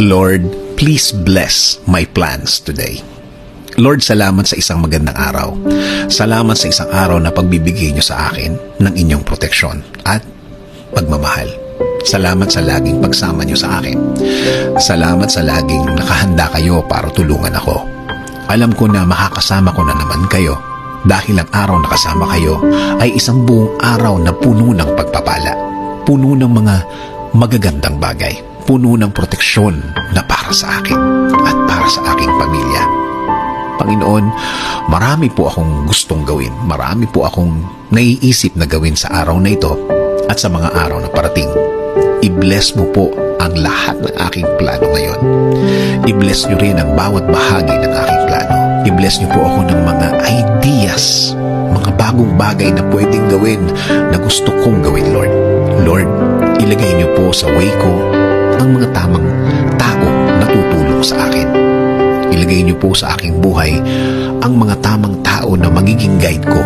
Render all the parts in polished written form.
Lord, please bless my plans today. Lord, salamat sa isang magandang araw. Salamat sa isang araw na pagbibigay niyo sa akin ng inyong proteksyon at pagmamahal. Salamat sa laging pagsama niyo sa akin. Salamat sa laging nakahanda kayo para tulungan ako. Alam ko na makakasama ko na naman kayo dahil ang araw na kasama kayo ay isang buong araw na puno ng pagpapala, puno ng mga magagandang bagay, puno ng proteksyon na para sa akin at para sa aking pamilya. Panginoon, marami po akong gustong gawin. Marami po akong naiisip na gawin sa araw na ito at sa mga araw na parating. I-bless mo po ang lahat ng aking plano ngayon. I-bless nyo rin ang bawat bahagi ng aking plano. I-bless nyo po ako ng mga ideas, mga bagong bagay na pwedeng gawin na gusto kong gawin, Lord. Lord, ilagay nyo po sa way ko ang mga tamang tao na tutulong sa akin. Ilagay niyo po sa aking buhay ang mga tamang tao na magiging guide ko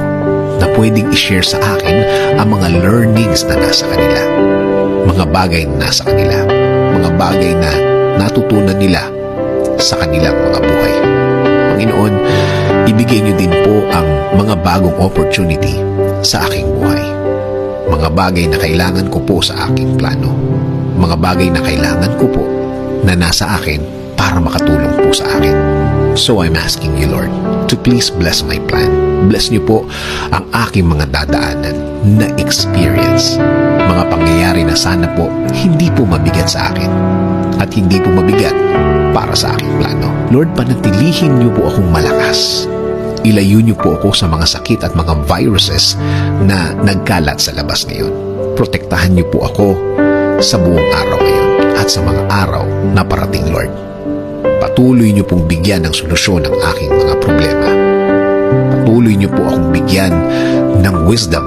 na pwedeng i-share sa akin ang mga learnings na nasa kanila, mga bagay na nasa kanila, mga bagay na natutunan nila sa kanilang mga buhay. Panginoon, ibigay niyo din po ang mga bagong opportunity sa aking buhay, mga bagay na kailangan ko po sa aking plano, mga bagay na kailangan ko po na nasa akin para makatulong po sa akin. So I'm asking you, Lord, to please bless my plan. Bless niyo po ang aking mga dadaanan na experience. Mga pangyayari na sana po hindi po mabigat sa akin at hindi po mabigat para sa aking plano. Lord, panatilihin niyo po akong malakas. Ilayo niyo po ako sa mga sakit at mga viruses na nagkalat sa labas ngayon. Protektahan niyo po ako sa buong araw ngayon at sa mga araw na parating, Lord. Patuloy niyo pong bigyan ng solusyon ang aking mga problema. Patuloy niyo po akong bigyan ng wisdom.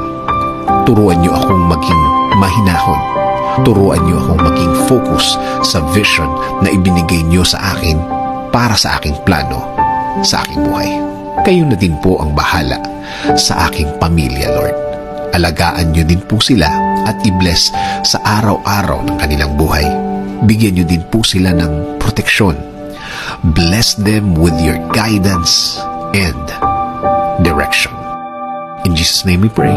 Turuan niyo akong maging mahinahon. Turuan niyo akong maging focus sa vision na ibinigay niyo sa akin para sa aking plano, sa aking buhay. Kayo na din po ang bahala sa aking pamilya, Lord. Alagaan niyo din po sila at i-bless sa araw-araw ng kanilang buhay. Bigyan niyo din po sila ng proteksyon. Bless them with your guidance and direction. In Jesus' name we pray.